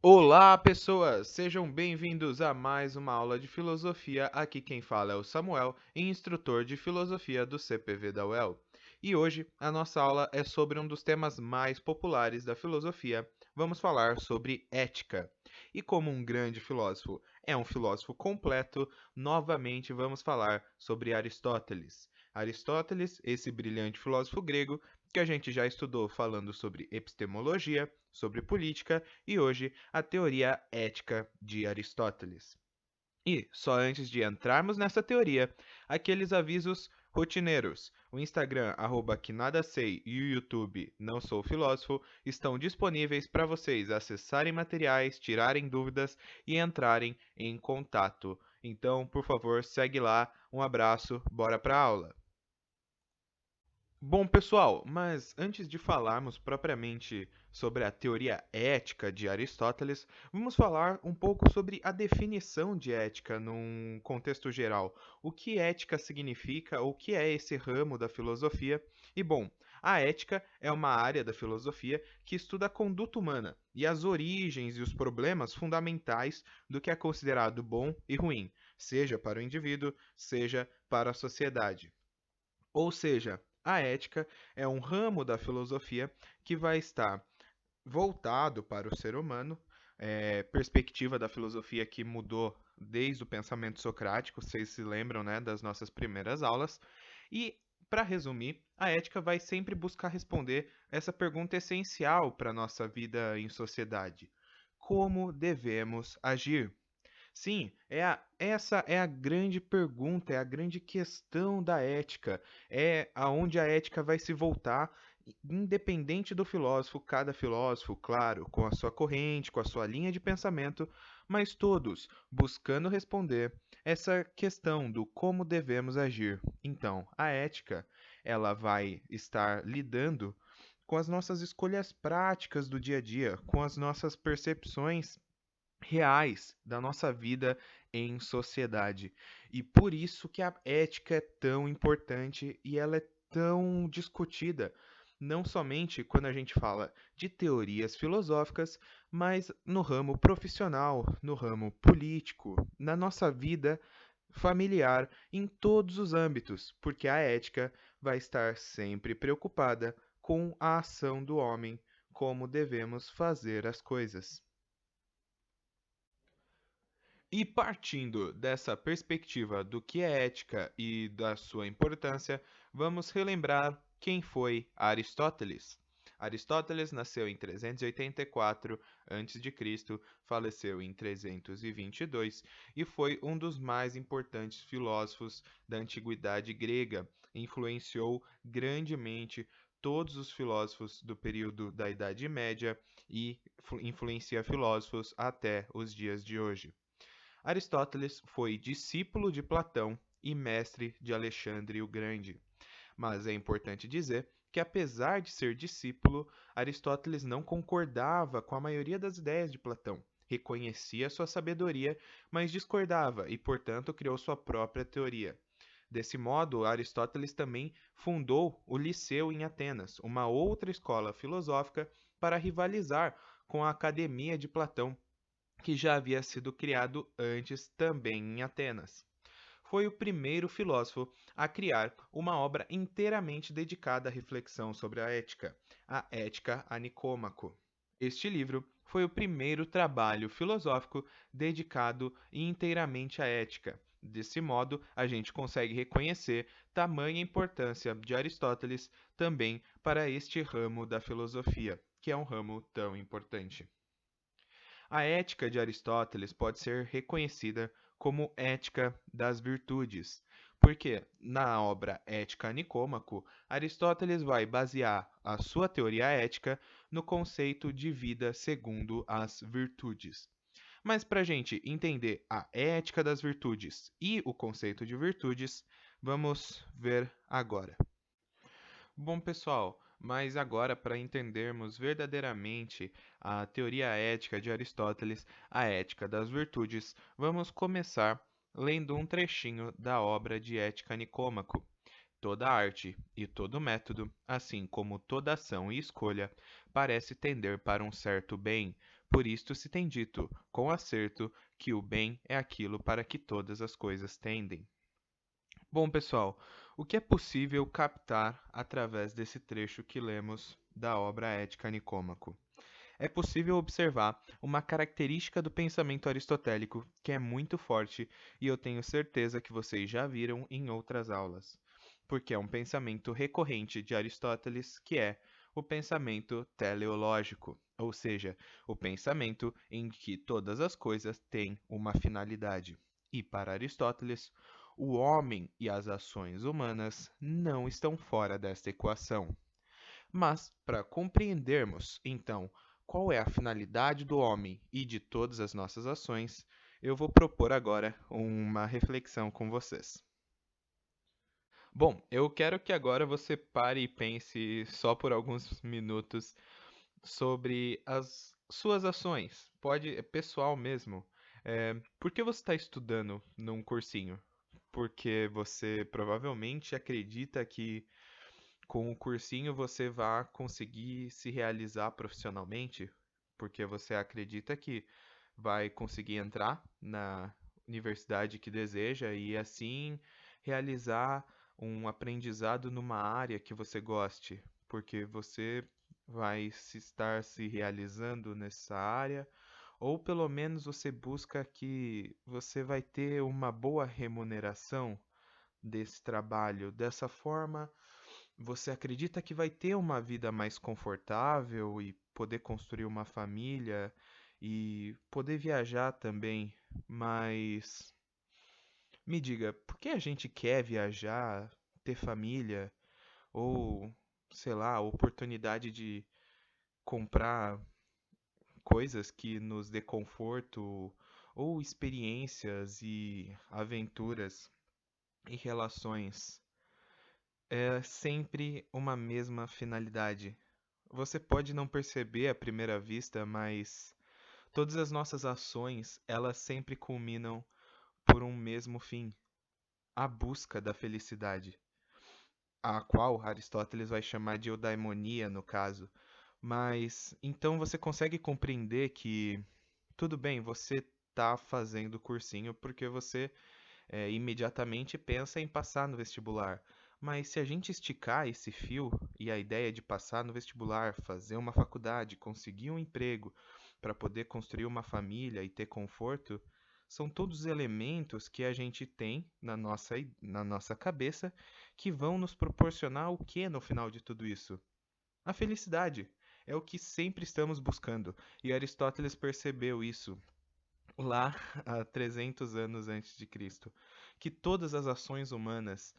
Olá, pessoas! Sejam bem-vindos a mais uma aula de filosofia. Aqui quem fala é o Samuel, instrutor de filosofia do CPV da UEL. E hoje a nossa aula é sobre um dos temas mais populares da filosofia. Vamos falar sobre ética. E como um grande filósofo é um filósofo completo, novamente vamos falar sobre Aristóteles. Aristóteles, esse brilhante filósofo grego que a gente já estudou falando sobre epistemologia, sobre política e hoje a teoria ética de Aristóteles. E, só antes de entrarmos nessa teoria, aqueles avisos rotineiros. O Instagram, @que-nada-sei e o YouTube, Não Sou Filósofo, estão disponíveis para vocês acessarem materiais, tirarem dúvidas e entrarem em contato. Então, por favor, segue lá. Um abraço, bora para a aula. Bom, pessoal, mas antes de falarmos propriamente sobre a teoria ética de Aristóteles, vamos falar um pouco sobre a definição de ética num contexto geral. O que ética significa, o que é esse ramo da filosofia? E bom, a ética é uma área da filosofia que estuda a conduta humana e as origens e os problemas fundamentais do que é considerado bom e ruim, seja para o indivíduo, seja para a sociedade. Ou seja, a ética é um ramo da filosofia que vai estar voltado para o ser humano, perspectiva da filosofia que mudou desde o pensamento socrático, vocês se lembram, né, das nossas primeiras aulas. E, para resumir, a ética vai sempre buscar responder essa pergunta essencial para a nossa vida em sociedade: como devemos agir? Sim, essa é a grande pergunta, é a grande questão da ética. É aonde a ética vai se voltar, independente do filósofo, cada filósofo, claro, com a sua corrente, com a sua linha de pensamento, mas todos buscando responder essa questão do como devemos agir. Então, a ética, ela vai estar lidando com as nossas escolhas práticas do dia a dia, com as nossas percepções reais da nossa vida em sociedade. E por isso que a ética é tão importante e ela é tão discutida, não somente quando a gente fala de teorias filosóficas, mas no ramo profissional, no ramo político, na nossa vida familiar, em todos os âmbitos, porque a ética vai estar sempre preocupada com a ação do homem, como devemos fazer as coisas. E partindo dessa perspectiva do que é ética e da sua importância, vamos relembrar quem foi Aristóteles. Aristóteles nasceu em 384 a.C., faleceu em 322 e foi um dos mais importantes filósofos da antiguidade grega. Influenciou grandemente todos os filósofos do período da Idade Média e influencia filósofos até os dias de hoje. Aristóteles foi discípulo de Platão e mestre de Alexandre o Grande. Mas é importante dizer que, apesar de ser discípulo, Aristóteles não concordava com a maioria das ideias de Platão. Reconhecia sua sabedoria, mas discordava e, portanto, criou sua própria teoria. Desse modo, Aristóteles também fundou o Liceu em Atenas, uma outra escola filosófica para rivalizar com a Academia de Platão, que já havia sido criado antes também em Atenas. Foi o primeiro filósofo a criar uma obra inteiramente dedicada à reflexão sobre a Ética a Nicômaco. Este livro foi o primeiro trabalho filosófico dedicado inteiramente à ética. Desse modo, a gente consegue reconhecer tamanha importância de Aristóteles também para este ramo da filosofia, que é um ramo tão importante. A ética de Aristóteles pode ser reconhecida como ética das virtudes, porque na obra Ética a Nicômaco, Aristóteles vai basear a sua teoria ética no conceito de vida segundo as virtudes. Mas para a gente entender a ética das virtudes e o conceito de virtudes, vamos ver agora. Bom, pessoal, mas agora, para entendermos verdadeiramente a teoria ética de Aristóteles, a ética das virtudes, vamos começar lendo um trechinho da obra de Ética Nicômaco. Toda arte e todo método, assim como toda ação e escolha, parece tender para um certo bem, Por isto se tem dito, com acerto, que o bem é aquilo para que todas as coisas tendem. Bom, pessoal, o que é possível captar através desse trecho que lemos da obra Ética Nicômaco? É possível observar uma característica do pensamento aristotélico que é muito forte e eu tenho certeza que vocês já viram em outras aulas, porque é um pensamento recorrente de Aristóteles, que é o pensamento teleológico, ou seja, o pensamento em que todas as coisas têm uma finalidade. E para Aristóteles, o homem e as ações humanas não estão fora desta equação. Mas, para compreendermos, então, qual é a finalidade do homem e de todas as nossas ações, eu vou propor agora uma reflexão com vocês. Bom, eu quero que agora você pare e pense só por alguns minutos sobre as suas ações. Pode, é pessoal mesmo. Por que você está estudando num cursinho? Porque você provavelmente acredita que com o cursinho você vai conseguir se realizar profissionalmente, porque você acredita que vai conseguir entrar na universidade que deseja e assim realizar um aprendizado numa área que você goste, porque você vai se estar se realizando nessa área, ou pelo menos você busca que você vai ter uma boa remuneração desse trabalho. Dessa forma, você acredita que vai ter uma vida mais confortável e poder construir uma família e poder viajar também, mas me diga, por que a gente quer viajar, ter família ou, sei lá, a oportunidade de comprar coisas que nos dê conforto ou experiências e aventuras e relações? É sempre uma mesma finalidade. Você pode não perceber à primeira vista, mas todas as nossas ações, elas sempre culminam por um mesmo fim, a busca da felicidade, a qual Aristóteles vai chamar de eudaimonia no caso. Mas então você consegue compreender que tudo bem, você está fazendo o cursinho porque você imediatamente pensa em passar no vestibular. Mas se a gente esticar esse fio e a ideia de passar no vestibular, fazer uma faculdade, conseguir um emprego para poder construir uma família e ter conforto, são todos elementos que a gente tem na nossa cabeça que vão nos proporcionar o que no final de tudo isso? A felicidade. É o que sempre estamos buscando. E Aristóteles percebeu isso lá há 300 anos antes de Cristo, que todas as ações humanas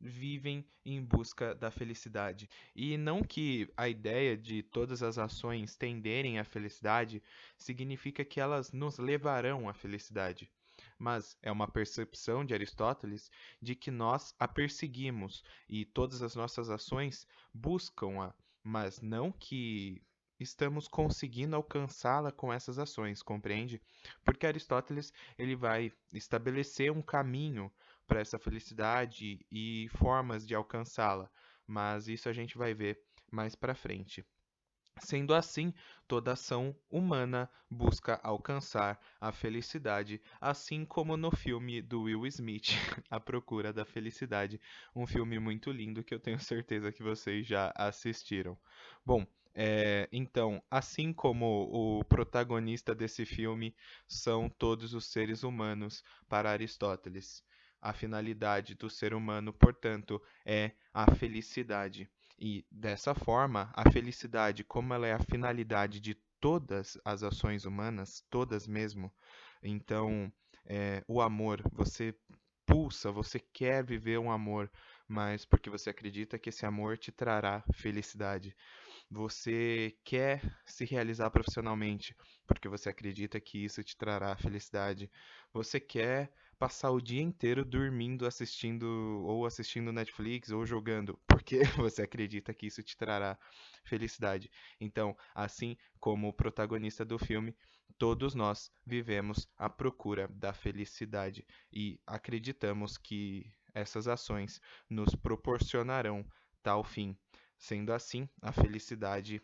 vivem em busca da felicidade. E não que a ideia de todas as ações tenderem à felicidade significa que elas nos levarão à felicidade. Mas é uma percepção de Aristóteles de que nós a perseguimos e todas as nossas ações buscam-a, mas não que estamos conseguindo alcançá-la com essas ações, compreende? Porque Aristóteles ele vai estabelecer um caminho para essa felicidade e formas de alcançá-la, mas isso a gente vai ver mais para frente. Sendo assim, toda ação humana busca alcançar a felicidade, assim como no filme do Will Smith, A Procura da Felicidade, um filme muito lindo que eu tenho certeza que vocês já assistiram. Bom, então, assim como o protagonista desse filme são todos os seres humanos para Aristóteles. A finalidade do ser humano, portanto, é a felicidade. E dessa forma, a felicidade, como ela é a finalidade de todas as ações humanas, todas mesmo, então o amor, você pulsa, você quer viver um amor, mas porque você acredita que esse amor te trará felicidade. Você quer se realizar profissionalmente, porque você acredita que isso te trará felicidade. Você quer passar o dia inteiro dormindo, assistindo Netflix ou jogando, porque você acredita que isso te trará felicidade. Então, assim como o protagonista do filme, todos nós vivemos à procura da felicidade e acreditamos que essas ações nos proporcionarão tal fim. Sendo assim, a felicidade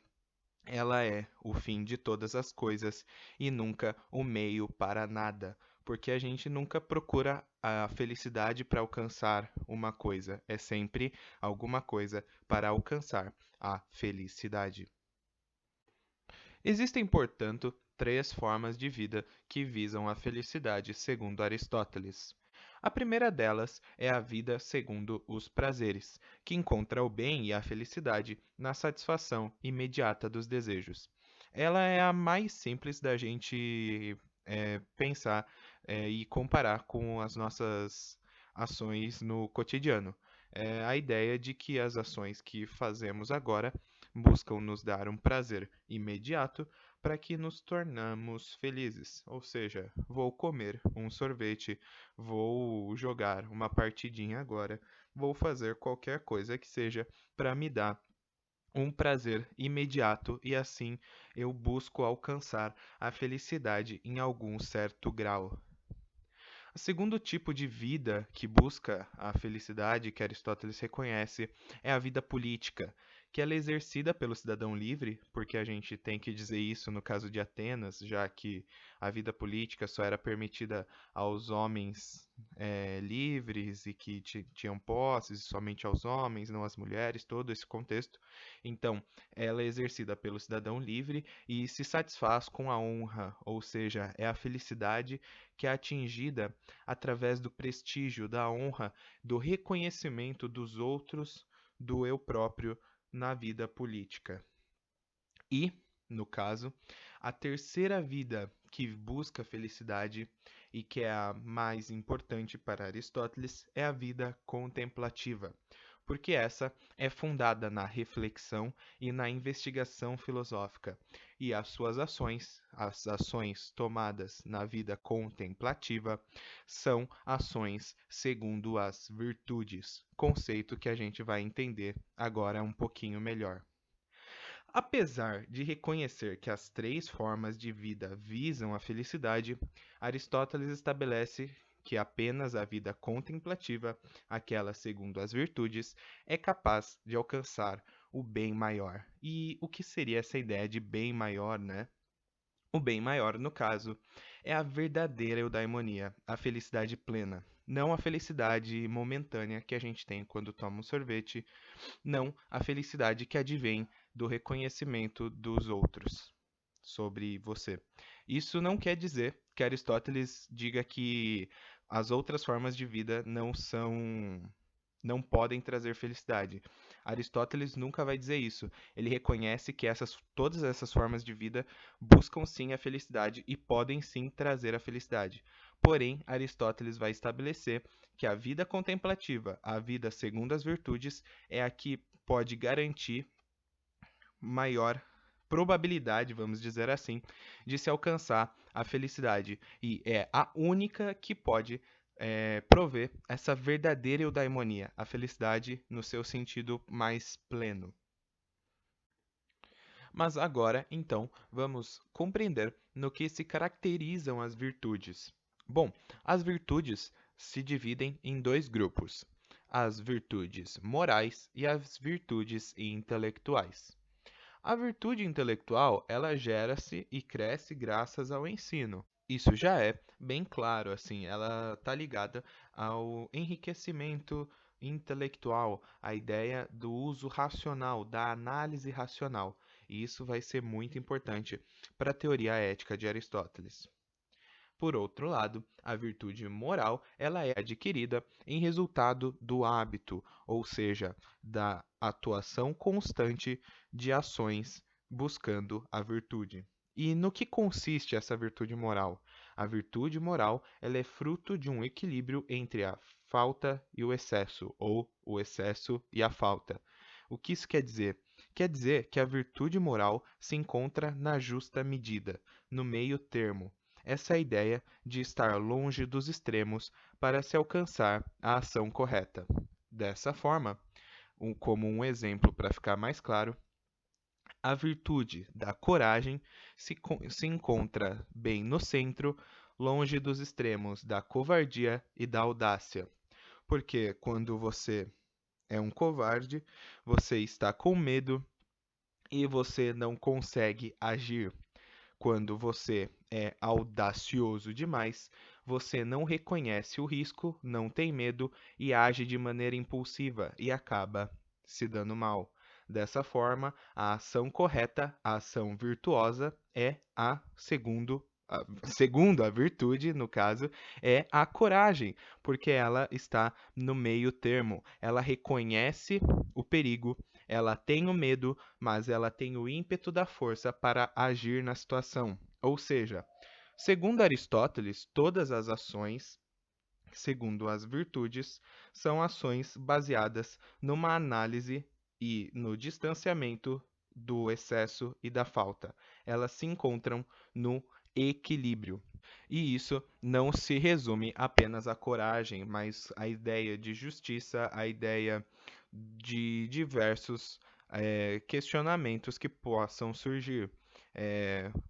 Ela é o fim de todas as coisas e nunca o meio para nada, porque a gente nunca procura a felicidade para alcançar uma coisa, é sempre alguma coisa para alcançar a felicidade. Existem, portanto, três formas de vida que visam a felicidade, segundo Aristóteles. A primeira delas é a vida segundo os prazeres, que encontra o bem e a felicidade na satisfação imediata dos desejos. Ela é a mais simples da gente pensar e comparar com as nossas ações no cotidiano. É a ideia de que as ações que fazemos agora buscam nos dar um prazer imediato para que nos tornamos felizes. Ou seja, vou comer um sorvete, vou jogar uma partidinha agora, vou fazer qualquer coisa que seja para me dar um prazer imediato e assim eu busco alcançar a felicidade em algum certo grau. O segundo tipo de vida que busca a felicidade, que Aristóteles reconhece, é a vida política, que ela é exercida pelo cidadão livre, porque a gente tem que dizer isso no caso de Atenas, já que a vida política só era permitida aos homens livres e que tinham posses, somente aos homens, não às mulheres, todo esse contexto. Então, ela é exercida pelo cidadão livre e se satisfaz com a honra, ou seja, é a felicidade que é atingida através do prestígio, da honra, do reconhecimento dos outros, do eu próprio na vida política. E, no caso, a terceira vida que busca felicidade e que é a mais importante para Aristóteles é a vida contemplativa, porque essa é fundada na reflexão e na investigação filosófica, e as suas ações, as ações tomadas na vida contemplativa, são ações segundo as virtudes, conceito que a gente vai entender agora um pouquinho melhor. Apesar de reconhecer que as três formas de vida visam a felicidade, Aristóteles estabelece que apenas a vida contemplativa, aquela segundo as virtudes, é capaz de alcançar o bem maior. E o que seria essa ideia de bem maior, né? O bem maior, no caso, é a verdadeira eudaimonia, a felicidade plena. Não a felicidade momentânea que a gente tem quando toma um sorvete, não a felicidade que advém do reconhecimento dos outros sobre você. Isso não quer dizer que Aristóteles diga que as outras formas de vida não podem trazer felicidade. Aristóteles nunca vai dizer isso. Ele reconhece que todas essas formas de vida buscam sim a felicidade e podem sim trazer a felicidade. Porém, Aristóteles vai estabelecer que a vida contemplativa, a vida segundo as virtudes, é a que pode garantir maior probabilidade, vamos dizer assim, de se alcançar a felicidade. E é a única que pode prover essa verdadeira eudaimonia, a felicidade no seu sentido mais pleno. Mas agora, então, vamos compreender no que se caracterizam as virtudes. Bom, as virtudes se dividem em dois grupos: as virtudes morais e as virtudes intelectuais. A virtude intelectual, ela gera-se e cresce graças ao ensino. Isso já é bem claro, assim, ela está ligada ao enriquecimento intelectual, à ideia do uso racional, da análise racional. E isso vai ser muito importante para a teoria ética de Aristóteles. Por outro lado, a virtude moral, ela é adquirida em resultado do hábito, ou seja, da atuação constante de ações buscando a virtude. E no que consiste essa virtude moral? A virtude moral, ela é fruto de um equilíbrio entre a falta e o excesso, ou o excesso e a falta. O que isso quer dizer? Quer dizer que a virtude moral se encontra na justa medida, no meio termo, essa é a ideia de estar longe dos extremos para se alcançar a ação correta. Dessa forma, como um exemplo para ficar mais claro, a virtude da coragem se encontra bem no centro, longe dos extremos da covardia e da audácia. Porque quando você é um covarde, você está com medo e você não consegue agir. Quando você é audacioso demais, você não reconhece o risco, não tem medo e age de maneira impulsiva e acaba se dando mal. Dessa forma, a ação correta, a ação virtuosa é segundo a virtude, no caso, é a coragem, porque ela está no meio termo. Ela reconhece o perigo, ela tem o medo, mas ela tem o ímpeto da força para agir na situação. Ou seja, segundo Aristóteles, todas as ações, segundo as virtudes, são ações baseadas numa análise e no distanciamento do excesso e da falta. Elas se encontram no equilíbrio. E isso não se resume apenas à coragem, mas à ideia de justiça, à ideia de diversos questionamentos que possam surgir.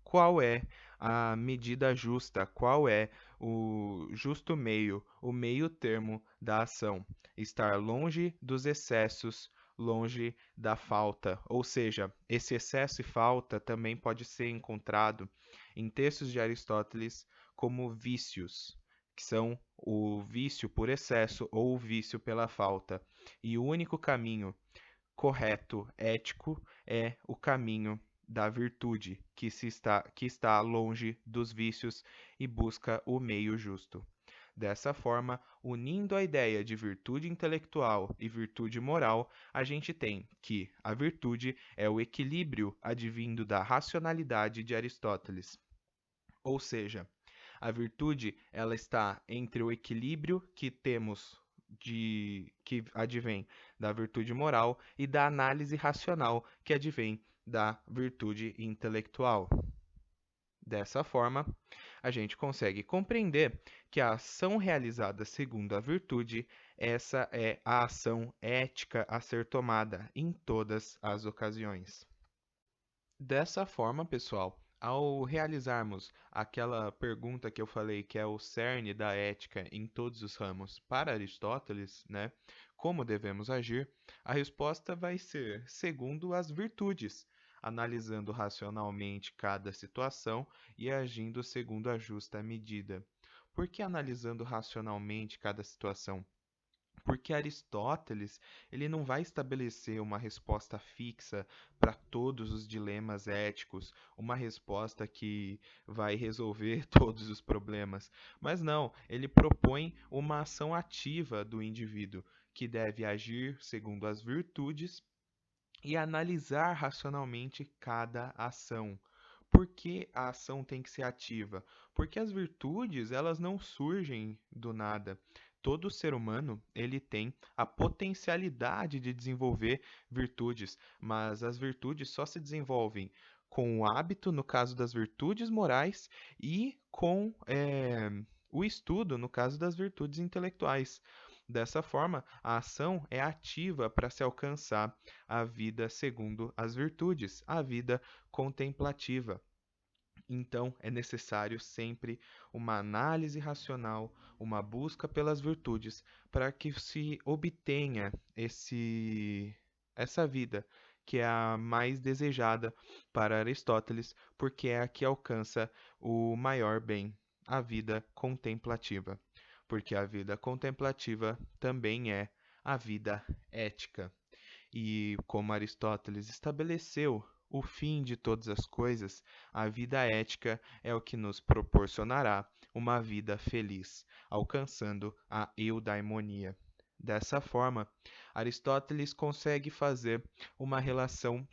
Qual é a medida justa? Qual é o justo meio, o meio termo da ação? Estar longe dos excessos, longe da falta. Ou seja, esse excesso e falta também pode ser encontrado em textos de Aristóteles como vícios, que são o vício por excesso ou o vício pela falta. E o único caminho correto, ético, é o caminho da virtude, que está longe dos vícios e busca o meio justo. Dessa forma, unindo a ideia de virtude intelectual e virtude moral, a gente tem que a virtude é o equilíbrio advindo da racionalidade de Aristóteles. Ou seja, a virtude ela está entre o equilíbrio que temos que advém da virtude moral e da análise racional que advém da virtude intelectual. Dessa forma, a gente consegue compreender que a ação realizada segundo a virtude, essa é a ação ética a ser tomada em todas as ocasiões. Dessa forma, pessoal, ao realizarmos aquela pergunta que eu falei que é o cerne da ética em todos os ramos para Aristóteles, né? Como devemos agir? A resposta vai ser segundo as virtudes, analisando racionalmente cada situação e agindo segundo a justa medida. Por que analisando racionalmente cada situação? Porque Aristóteles, ele não vai estabelecer uma resposta fixa para todos os dilemas éticos, uma resposta que vai resolver todos os problemas, mas não, ele propõe uma ação ativa do indivíduo, que deve agir segundo as virtudes e analisar racionalmente cada ação. Por que a ação tem que ser ativa? Porque as virtudes, elas não surgem do nada. Todo ser humano, ele tem a potencialidade de desenvolver virtudes, mas as virtudes só se desenvolvem com o hábito, no caso das virtudes morais, e com o estudo, no caso das virtudes intelectuais. Dessa forma, a ação é ativa para se alcançar a vida segundo as virtudes, a vida contemplativa. Então, é necessário sempre uma análise racional, uma busca pelas virtudes, para que se obtenha essa vida, que é a mais desejada para Aristóteles, porque é a que alcança o maior bem, a vida contemplativa. Porque a vida contemplativa também é a vida ética. E como Aristóteles estabeleceu o fim de todas as coisas, a vida ética é o que nos proporcionará uma vida feliz, alcançando a eudaimonia. Dessa forma, Aristóteles consegue fazer uma relação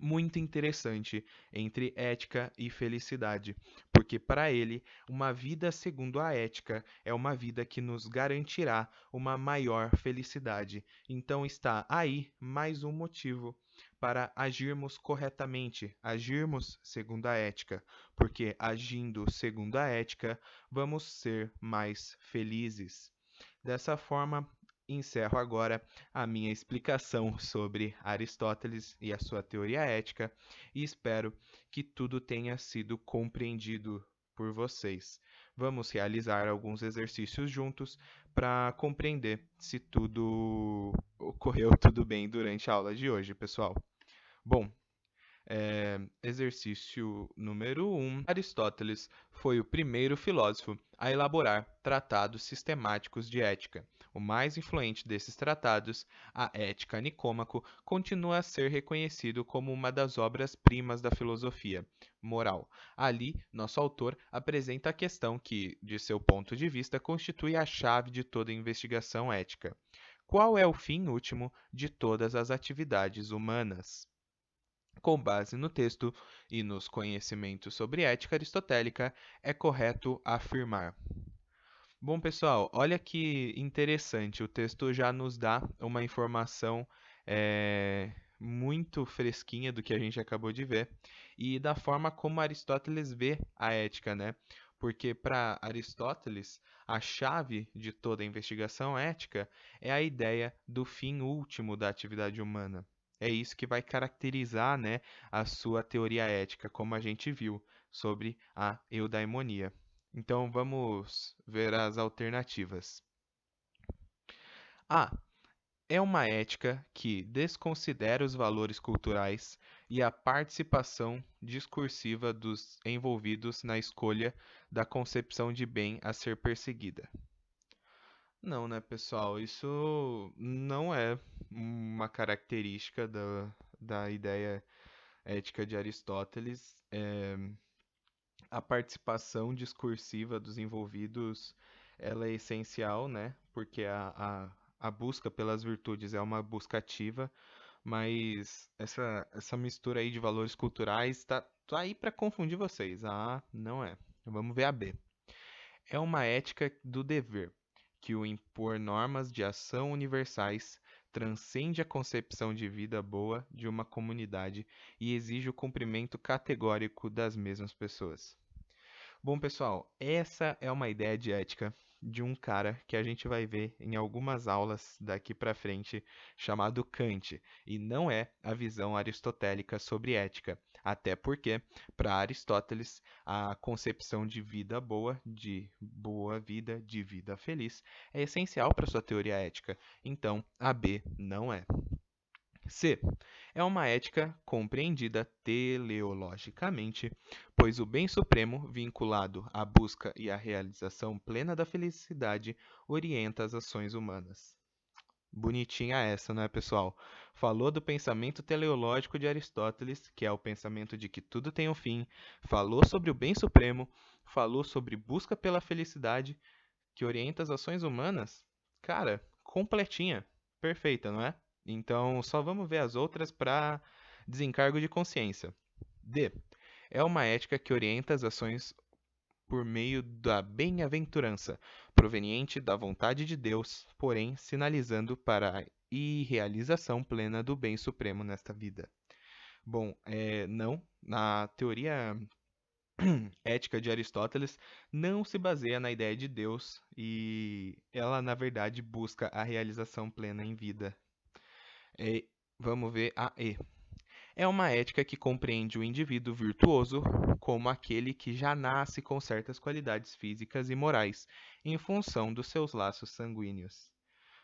muito interessante entre ética e felicidade, porque para ele, uma vida segundo a ética é uma vida que nos garantirá uma maior felicidade. Então está aí mais um motivo para agirmos corretamente, agirmos segundo a ética, porque agindo segundo a ética, vamos ser mais felizes. Dessa forma, encerro agora a minha explicação sobre Aristóteles e a sua teoria ética e espero que tudo tenha sido compreendido por vocês. Vamos realizar alguns exercícios juntos para compreender se tudo ocorreu tudo bem durante a aula de hoje, pessoal. Bom, Exercício número 1. Aristóteles foi o primeiro filósofo a elaborar tratados sistemáticos de ética. O mais influente desses tratados, a Ética Nicômaco, continua a ser reconhecido como uma das obras-primas da filosofia moral. Ali, nosso autor apresenta a questão que, de seu ponto de vista, constitui a chave de toda investigação ética. Qual é o fim último de todas as atividades humanas? Com base no texto e nos conhecimentos sobre ética aristotélica, é correto afirmar. Bom, pessoal, olha que interessante. O texto já nos dá uma informação muito fresquinha do que a gente acabou de ver e da forma como Aristóteles vê a ética, né? Porque para Aristóteles, a chave de toda a investigação ética é a ideia do fim último da atividade humana. É isso que vai caracterizar, né, a sua teoria ética, como a gente viu sobre a eudaimonia. Então vamos ver as alternativas. A. É uma ética que desconsidera os valores culturais e a participação discursiva dos envolvidos na escolha da concepção de bem a ser perseguida. Não, né, pessoal? Isso não é uma característica da ideia ética de Aristóteles. A participação discursiva dos envolvidos, ela é essencial, né? Porque a busca pelas virtudes é uma busca ativa, mas essa mistura aí de valores culturais tá aí para confundir vocês. A A não é. Vamos ver a B. É uma ética do dever, que o impor normas de ação universais transcende a concepção de vida boa de uma comunidade e exige o cumprimento categórico das mesmas pessoas. Bom, pessoal, essa é uma ideia de ética de um cara que a gente vai ver em algumas aulas daqui para frente, chamado Kant, e não é a visão aristotélica sobre ética, até porque, para Aristóteles, a concepção de vida boa, de boa vida, de vida feliz, é essencial para sua teoria ética. Então, a B não é. C. É uma ética compreendida teleologicamente, pois o bem supremo, vinculado à busca e à realização plena da felicidade, orienta as ações humanas. Bonitinha essa, não é, pessoal? Falou do pensamento teleológico de Aristóteles, que é o pensamento de que tudo tem um fim, falou sobre o bem supremo, falou sobre busca pela felicidade, que orienta as ações humanas. Cara, completinha, perfeita, não é? Então, só vamos ver as outras para desencargo de consciência. D. É uma ética que orienta as ações por meio da bem-aventurança, proveniente da vontade de Deus, porém sinalizando para a irrealização plena do bem supremo nesta vida. Bom, não, na teoria ética de Aristóteles não se baseia na ideia de Deus e ela, na verdade, busca a realização plena em vida. Vamos ver a E. É uma ética que compreende o indivíduo virtuoso como aquele que já nasce com certas qualidades físicas e morais, em função dos seus laços sanguíneos.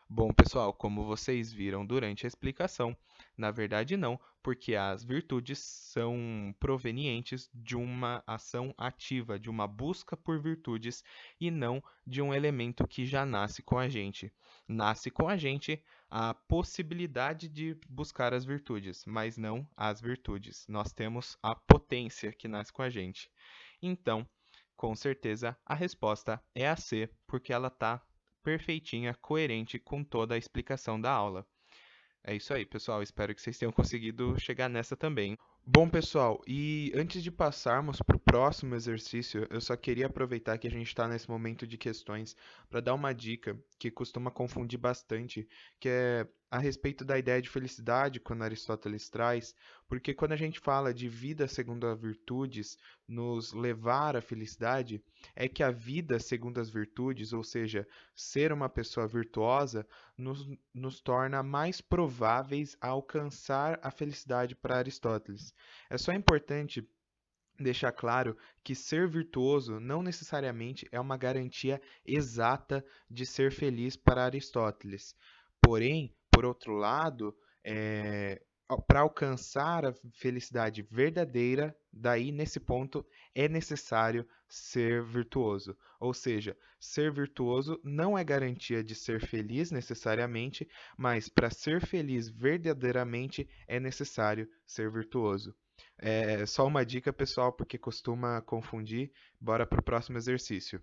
Bom, pessoal, como vocês viram durante a explicação, na verdade não, porque as virtudes são provenientes de uma ação ativa, de uma busca por virtudes e não de um elemento que já nasce com a gente. Nasce com a gente a possibilidade de buscar as virtudes, mas não as virtudes. Nós temos a potência que nasce com a gente. Então, com certeza, a resposta é a C, porque ela está perfeitinha, coerente com toda a explicação da aula. É isso aí, pessoal. Espero que vocês tenham conseguido chegar nessa também. Bom, pessoal, e antes de passarmos para o próximo exercício, eu só queria aproveitar que a gente está nesse momento de questões para dar uma dica que costuma confundir bastante, que é a respeito da ideia de felicidade quando Aristóteles traz, porque quando a gente fala de vida segundo as virtudes, nos levar à felicidade, é que a vida segundo as virtudes, ou seja, ser uma pessoa virtuosa, nos torna mais prováveis a alcançar a felicidade para Aristóteles. É só importante deixar claro que ser virtuoso não necessariamente é uma garantia exata de ser feliz para Aristóteles. Porém, por outro lado, para alcançar a felicidade verdadeira, daí nesse ponto é necessário ser virtuoso. Ou seja, ser virtuoso não é garantia de ser feliz necessariamente, mas para ser feliz verdadeiramente é necessário ser virtuoso. É só uma dica, pessoal, porque costuma confundir. Bora para o próximo exercício.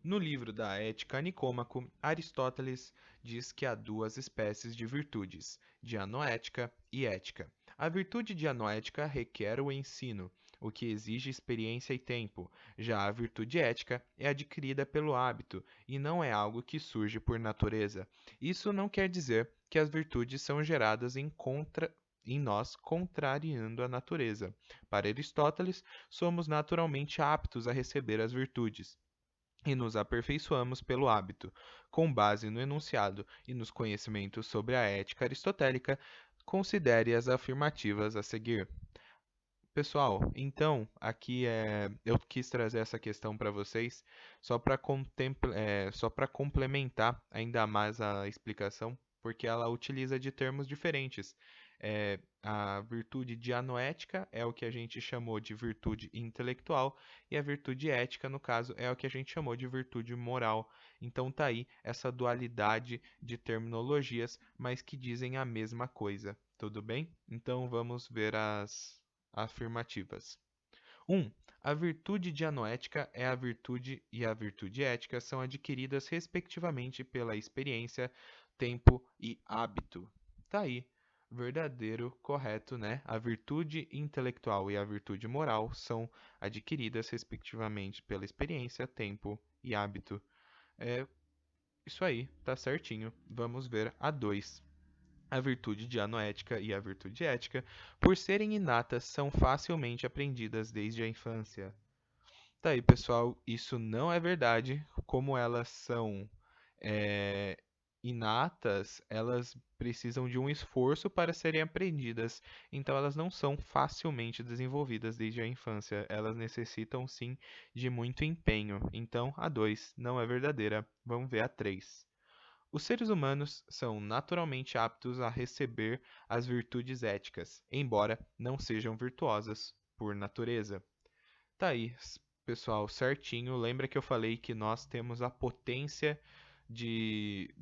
No livro da Ética a Nicômaco, Aristóteles diz que há duas espécies de virtudes, dianoética e ética. A virtude dianoética requer o ensino, o que exige experiência e tempo. Já a virtude ética é adquirida pelo hábito e não é algo que surge por natureza. Isso não quer dizer que as virtudes são geradas em nós, contrariando a natureza. Para Aristóteles, somos naturalmente aptos a receber as virtudes e nos aperfeiçoamos pelo hábito. Com base no enunciado e nos conhecimentos sobre a ética aristotélica, considere as afirmativas a seguir. Pessoal, então, eu quis trazer essa questão para vocês só para complementar ainda mais a explicação, porque ela utiliza de termos diferentes. A virtude dianoética é o que a gente chamou de virtude intelectual, e a virtude ética, no caso, é o que a gente chamou de virtude moral. Então tá aí essa dualidade de terminologias, mas que dizem a mesma coisa, tudo bem? Então vamos ver as afirmativas. 1. A virtude dianoética é a virtude e a virtude ética são adquiridas respectivamente pela experiência, tempo e hábito. Tá aí, verdadeiro, correto, né? A virtude intelectual e a virtude moral são adquiridas respectivamente pela experiência, tempo e hábito. É isso aí, tá certinho. Vamos ver a 2. A virtude dianoética e a virtude ética, por serem inatas, são facilmente aprendidas desde a infância. Tá aí, pessoal, isso não é verdade. Como elas são é, inatas, elas precisam de um esforço para serem aprendidas. Então, elas não são facilmente desenvolvidas desde a infância. Elas necessitam, sim, de muito empenho. Então, a 2 não é verdadeira. Vamos ver a 3. Os seres humanos são naturalmente aptos a receber as virtudes éticas, embora não sejam virtuosas por natureza. Tá aí, pessoal, certinho. Lembra que eu falei que nós temos a potência de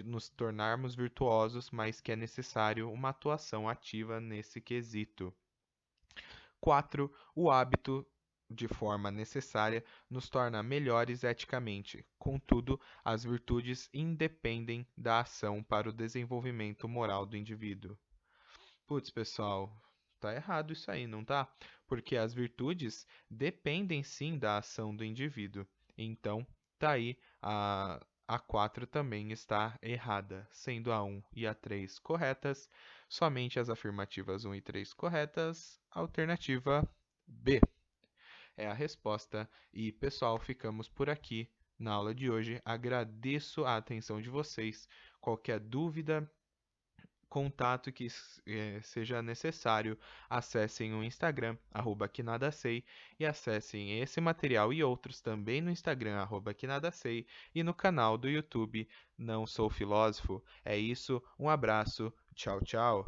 nos tornarmos virtuosos, mas que é necessário uma atuação ativa nesse quesito. 4. O hábito, de forma necessária, nos torna melhores eticamente. Contudo, as virtudes independem da ação para o desenvolvimento moral do indivíduo. Putz, pessoal, tá errado isso aí, não tá? Porque as virtudes dependem sim da ação do indivíduo. Então, tá aí a 4 também está errada, sendo a 1 e a 3 corretas, somente as afirmativas 1 e 3 corretas, alternativa B é a resposta. E, pessoal, ficamos por aqui na aula de hoje. Agradeço a atenção de vocês. Qualquer dúvida, contato que seja necessário, acessem o Instagram, @quenadasei, e acessem esse material e outros também no Instagram, @quenadasei, e no canal do YouTube Não Sou Filósofo. É isso, um abraço, tchau, tchau.